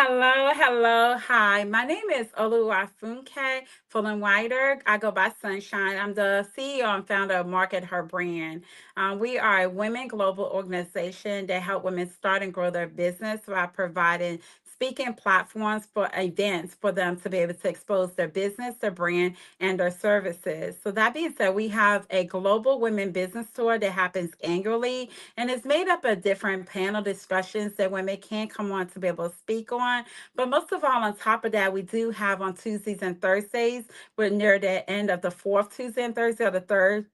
Hello, hello, hi. My name is Oluwafunke Fullenwider. I go by Sunshine. I'm the CEO and founder of Market Her Brand. We are a women global organization that help women start and grow their business by providing speaking platforms for events for them to be able to expose their business, their brand, and their services. So that being said, we have a global women business tour that happens annually, and it's made up of different panel discussions that women can come on to be able to speak on. But most of all, on top of that, we do have on Tuesdays and Thursdays. We're near the end of the fourth Tuesday and Thursday, or the third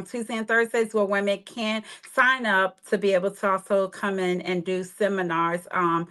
Tuesday and Thursdays, where women can sign up to be able to also come in and do seminars on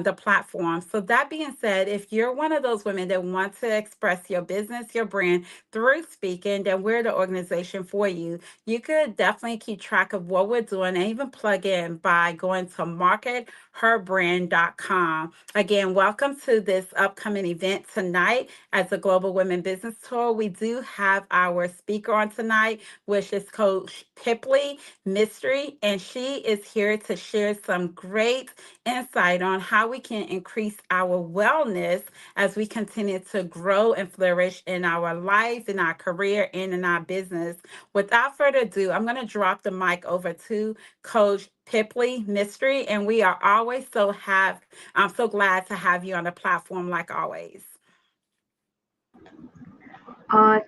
the platform. So that being said, if you're one of those women that want to express your business, your brand through speaking, then we're the organization for you. You could definitely keep track of what we're doing and even plug in by going to marketherbrand.com. Again, welcome to this upcoming event tonight as a Global Women Business Tour. We do have our speaker on tonight, which is Coach Pipley Mystery, and she is here to share some great insight on how we can increase our wellness as we continue to grow and flourish in our life, in our career, and in our business. Without further ado, I'm going to drop the mic over to Coach Pipley Mystery, and we are always I'm so glad to have you on the platform like always.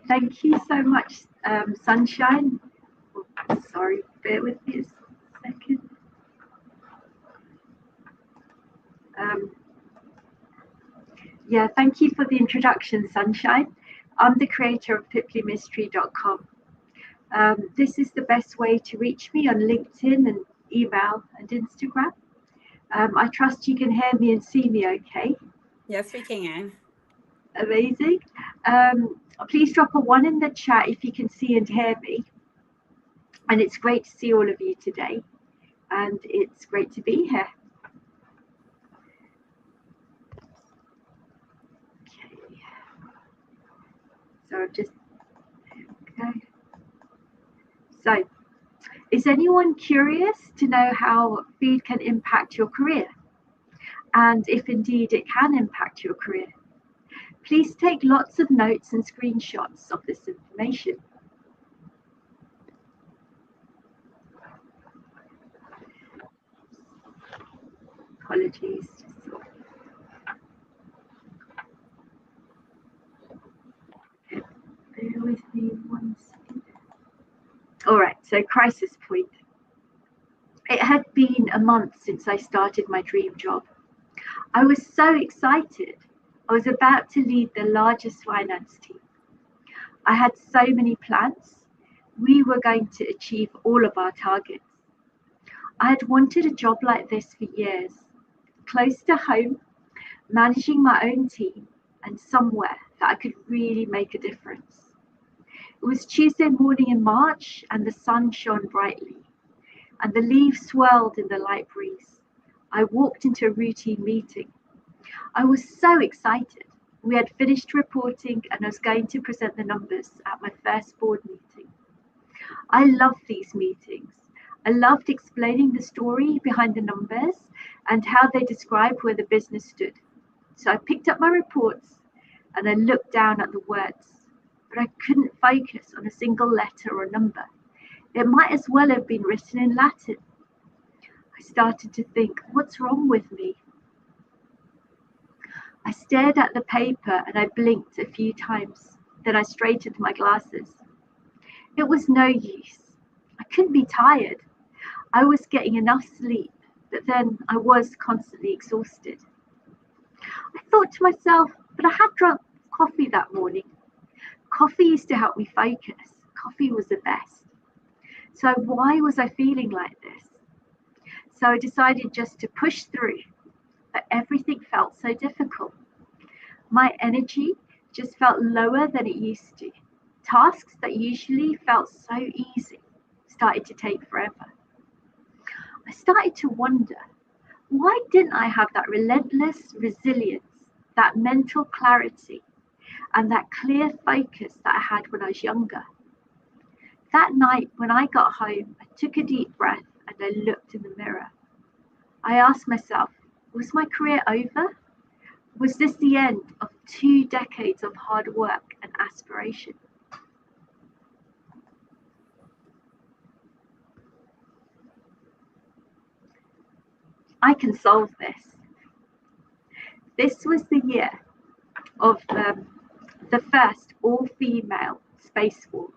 Thank you so much, Sunshine. Oh, sorry, bear with me a second. Um, yeah, thank you for the introduction, Sunshine. I'm the creator of pipleymystery.com. This is the best way to reach me on LinkedIn and email and Instagram. I trust you can hear me and see me okay. Yes, we can. Amazing. Please drop a 1 in the chat if you can see and hear me. And it's great to see all of you today. And it's great to be here. Okay. So I've just, okay. So, is anyone curious to know how food can impact your career? And if indeed it can impact your career, please take lots of notes and screenshots of this information. Apologies. Bear with me 1 second. All right, so crisis point. It had been a month since I started my dream job. I was so excited. I was about to lead the largest finance team. I had so many plans. We were going to achieve all of our targets. I had wanted a job like this for years, close to home, managing my own team, and somewhere that I could really make a difference. It was Tuesday morning in March, and the sun shone brightly, and the leaves swirled in the light breeze. I walked into a routine meeting. I was so excited. We had finished reporting, and I was going to present the numbers at my first board meeting. I loved these meetings. I loved explaining the story behind the numbers and how they described where the business stood. So I picked up my reports and I looked down at the words, but I couldn't focus on a single letter or number. It might as well have been written in Latin. I started to think, what's wrong with me? I stared at the paper and I blinked a few times. Then I straightened my glasses. It was no use. I couldn't be tired. I was getting enough sleep, but then I was constantly exhausted. I thought to myself, but I had drunk coffee that morning. Coffee used to help me focus. Coffee was the best. So why was I feeling like this? So I decided just to push through, but everything felt so difficult. My energy just felt lower than it used to. Tasks that usually felt so easy started to take forever. I started to wonder, why didn't I have that relentless resilience, that mental clarity, and that clear focus that I had when I was younger? That night when I got home, I took a deep breath and I looked in the mirror. I asked myself, was my career over? Was this the end of 2 decades of hard work and aspiration? I can solve this. This was the year of the first all-female spacewalk,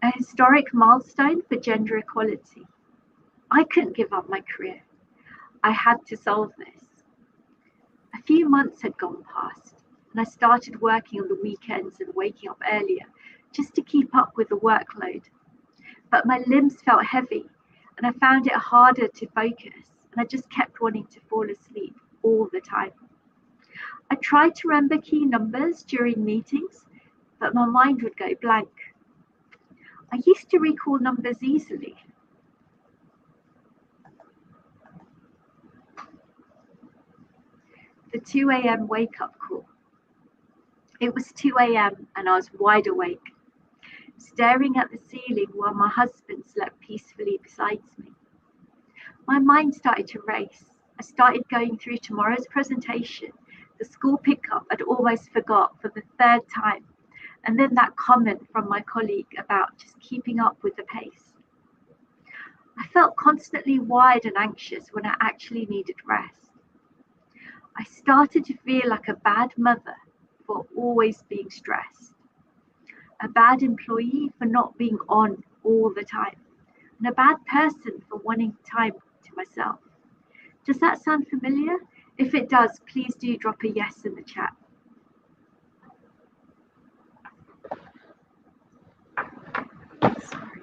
a historic milestone for gender equality. I couldn't give up my career. I had to solve this. A few months had gone past, and I started working on the weekends and waking up earlier just to keep up with the workload. But my limbs felt heavy, and I found it harder to focus, and I just kept wanting to fall asleep all the time. I tried to remember key numbers during meetings, but my mind would go blank. I used to recall numbers easily. The 2 a.m. wake-up call. It was 2 a.m. and I was wide awake, staring at the ceiling while my husband slept peacefully beside me. My mind started to race. I started going through tomorrow's presentation, the school pickup I'd almost forgot for the 3rd time, and then that comment from my colleague about just keeping up with the pace. I felt constantly wired and anxious when I actually needed rest. I started to feel like a bad mother for always being stressed, a bad employee for not being on all the time, and a bad person for wanting time to myself. Does that sound familiar? If it does, please do drop a yes in the chat. Sorry.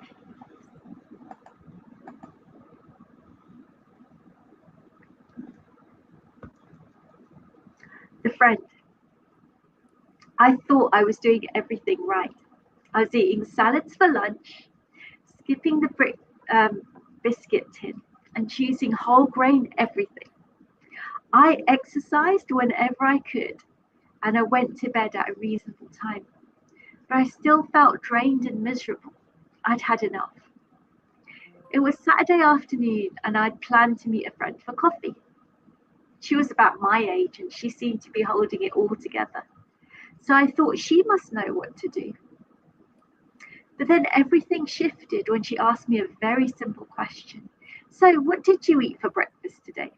The friend. I thought I was doing everything right. I was eating salads for lunch, skipping the biscuit tin, and choosing whole grain everything. I exercised whenever I could, and I went to bed at a reasonable time. But I still felt drained and miserable. I'd had enough. It was Saturday afternoon, and I'd planned to meet a friend for coffee. She was about my age, and she seemed to be holding it all together. So I thought she must know what to do. But then everything shifted when she asked me a very simple question. So, what did you eat for breakfast today?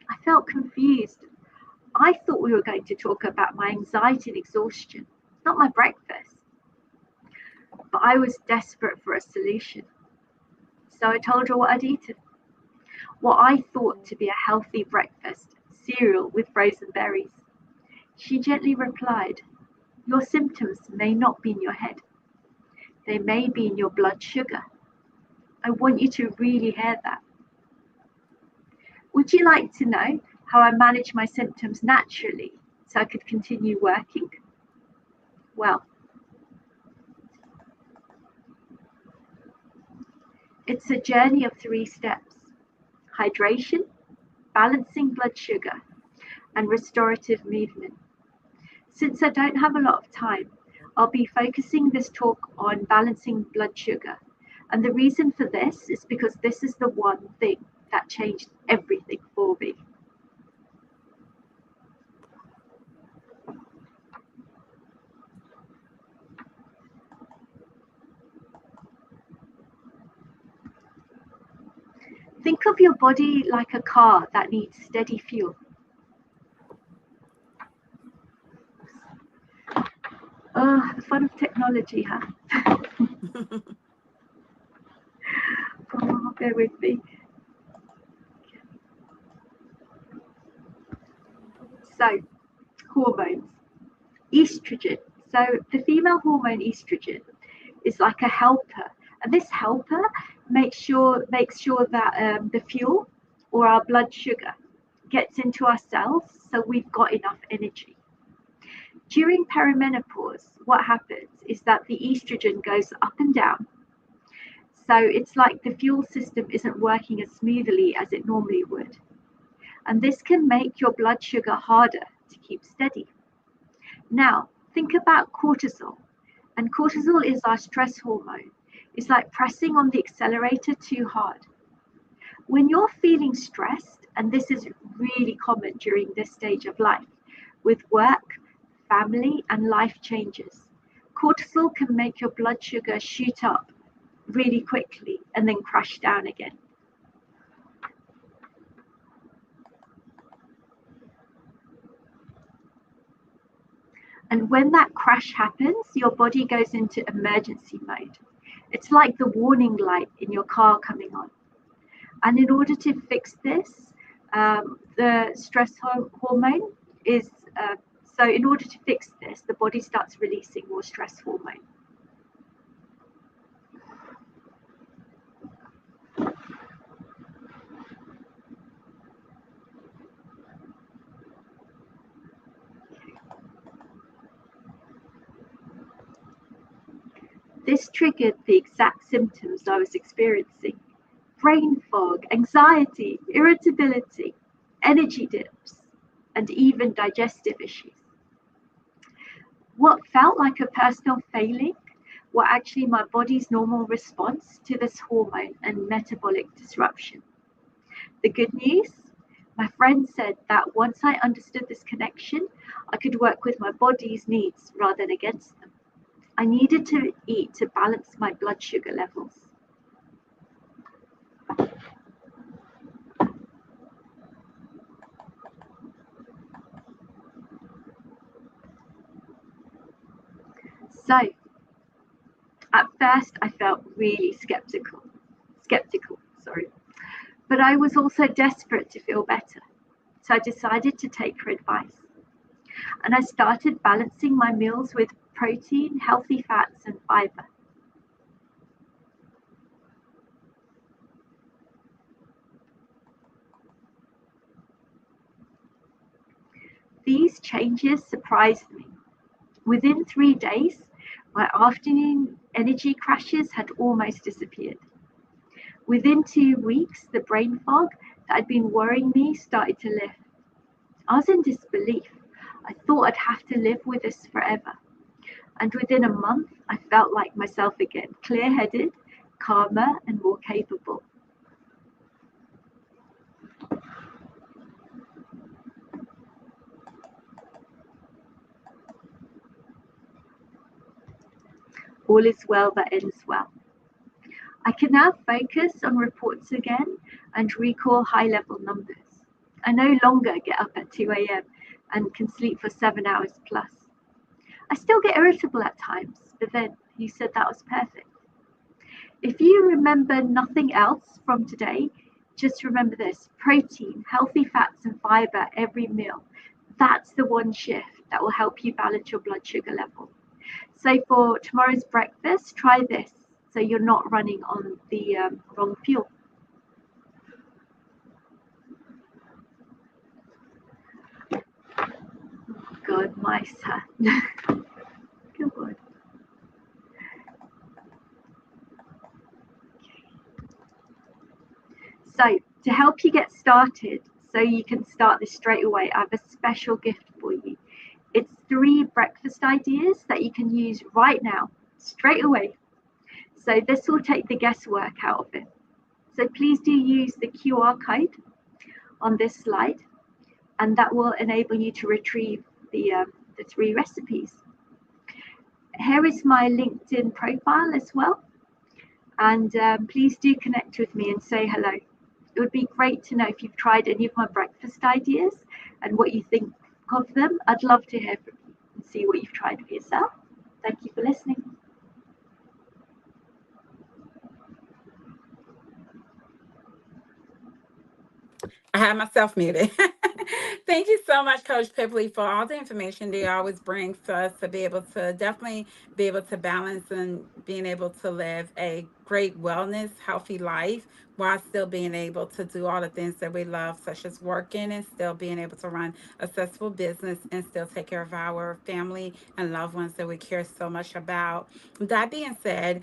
I felt confused. I thought we were going to talk about my anxiety and exhaustion, not my breakfast. But I was desperate for a solution. So I told her what I'd eaten. What I thought to be a healthy breakfast, cereal with frozen berries. She gently replied, "Your symptoms may not be in your head. They may be in your blood sugar. I want you to really hear that. Would you like to know how I manage my symptoms naturally so I could continue working?" Well, it's a journey of 3 steps: hydration, balancing blood sugar, and restorative movement. Since I don't have a lot of time, I'll be focusing this talk on balancing blood sugar. And the reason for this is because this is the one thing that changed everything for me. Think of your body like a car that needs steady fuel. Oh, the fun of technology, huh? Oh, bear with me. So, hormones. Estrogen. So, the female hormone estrogen is like a helper, and this helper makes sure that the fuel or our blood sugar gets into our cells, so we've got enough energy. During perimenopause, what happens is that the estrogen goes up and down. So it's like the fuel system isn't working as smoothly as it normally would. And this can make your blood sugar harder to keep steady. Now, think about cortisol. And cortisol is our stress hormone. It's like pressing on the accelerator too hard. When you're feeling stressed, and this is really common during this stage of life, with work, family, and life changes. Cortisol can make your blood sugar shoot up really quickly and then crash down again. And when that crash happens, your body goes into emergency mode. It's like the warning light in your car coming on. And in order to fix this, the stress hormone is, so in order to fix this, the body starts releasing more stress hormone. This triggered the exact symptoms I was experiencing: brain fog, anxiety, irritability, energy dips, and even digestive issues. What felt like a personal failing were actually my body's normal response to this hormone and metabolic disruption. The good news, my friend said that once I understood this connection, I could work with my body's needs rather than against them. I needed to eat to balance my blood sugar levels. So, at first I felt really skeptical, but I was also desperate to feel better. So I decided to take her advice. And I started balancing my meals with protein, healthy fats, and fiber. These changes surprised me. Within 3 days, my afternoon energy crashes had almost disappeared. Within 2 weeks, the brain fog that had been worrying me started to lift. I was in disbelief. I thought I'd have to live with this forever. And within a month, I felt like myself again, clear-headed, calmer, and more capable. All is well that ends well. I can now focus on reports again and recall high-level numbers. I no longer get up at 2 a.m. and can sleep for 7 hours plus. I still get irritable at times, but then you said that was perfect. If you remember nothing else from today, just remember this: protein, healthy fats, and fiber every meal. That's the one shift that will help you balance your blood sugar level. So for tomorrow's breakfast, try this so you're not running on the wrong fuel. God, my son. Come on. So to help you get started, so you can start this straight away, I have a special gift for you. It's 3 breakfast ideas that you can use right now, straight away. So this will take the guesswork out of it. So please do use the QR code on this slide, and that will enable you to retrieve the 3 recipes. Here is my LinkedIn profile as well, and please do connect with me and say hello. It would be great to know if you've tried any of my breakfast ideas and what you think of them. I'd love to hear from you and see what you've tried for yourself. Thank you for listening. I had myself muted. Thank you so much, Coach Pipley, for all the information that you always brings to us to be able to definitely be able to balance and being able to live a great wellness, healthy life while still being able to do all the things that we love, such as working and still being able to run a successful business and still take care of our family and loved ones that we care so much about. That being said,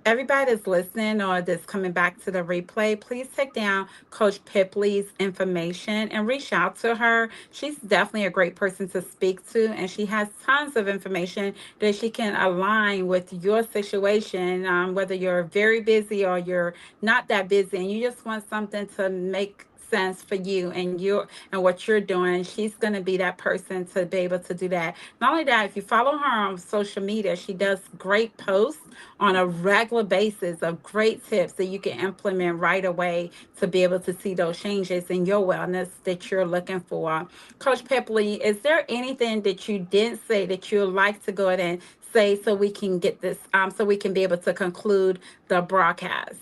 everybody that's listening or that's coming back to the replay, please take down Coach Pipley's information and reach out to her. She's definitely a great person to speak to, and she has tons of information that she can align with your situation, whether you're very busy or you're not that busy and you just want something to make sense for you and what you're doing, she's going to be that person to be able to do that. Not only that, if you follow her on social media, she does great posts on a regular basis of great tips that you can implement right away to be able to see those changes in your wellness that you're looking for. Coach Pepley, is there anything that you didn't say that you'd like to go ahead and say so we can get this, so we can be able to conclude the broadcast?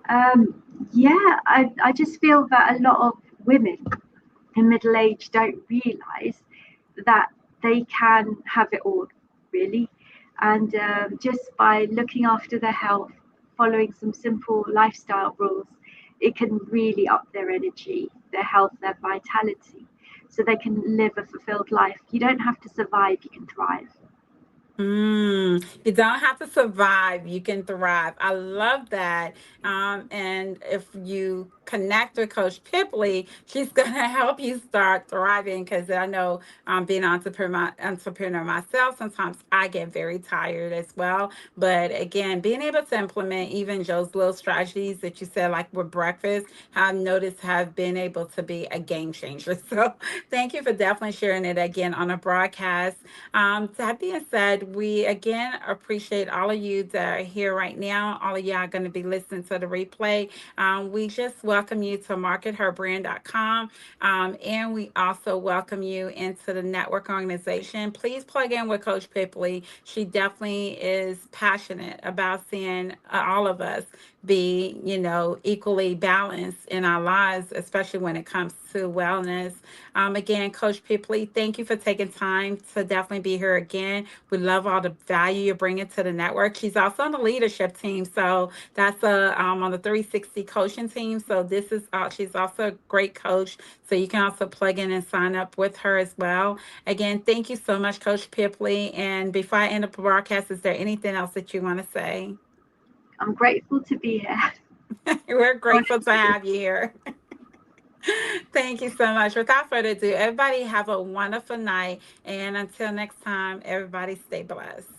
Um, yeah, I just feel that a lot of women in middle age don't realize that they can have it all, really. And just by looking after their health, following some simple lifestyle rules, it can really up their energy, their health, their vitality, so they can live a fulfilled life. You don't have to survive, you can thrive. You don't have to survive, you can thrive. I love that. And if you connect with Coach Pipley, she's going to help you start thriving because I know being an entrepreneur myself, sometimes I get very tired as well. But again, being able to implement even those little strategies that you said, like with breakfast, I've noticed have been able to be a game changer. So thank you for definitely sharing it again on a broadcast. That being said, we again appreciate all of you that are here right now. All of you are going to be listening to the replay. We just welcome you to marketherbrand.com. And we also welcome you into the network organization. Please plug in with Coach Pipley. She definitely is passionate about seeing all of us be, equally balanced in our lives, especially when it comes to wellness. Again, Coach Pipley, thank you for taking time to definitely be here again. We love all the value you're bringing to the network. She's also on the leadership team, so that's on the 360 coaching team. So this is she's also a great coach. So you can also plug in and sign up with her as well. Again, thank you so much, Coach Pipley. And before I end the broadcast, is there anything else that you want to say? I'm grateful to be here. We're grateful to Honestly. have you here. Thank you so much. Without further ado, everybody have a wonderful night. And until next time, everybody stay blessed.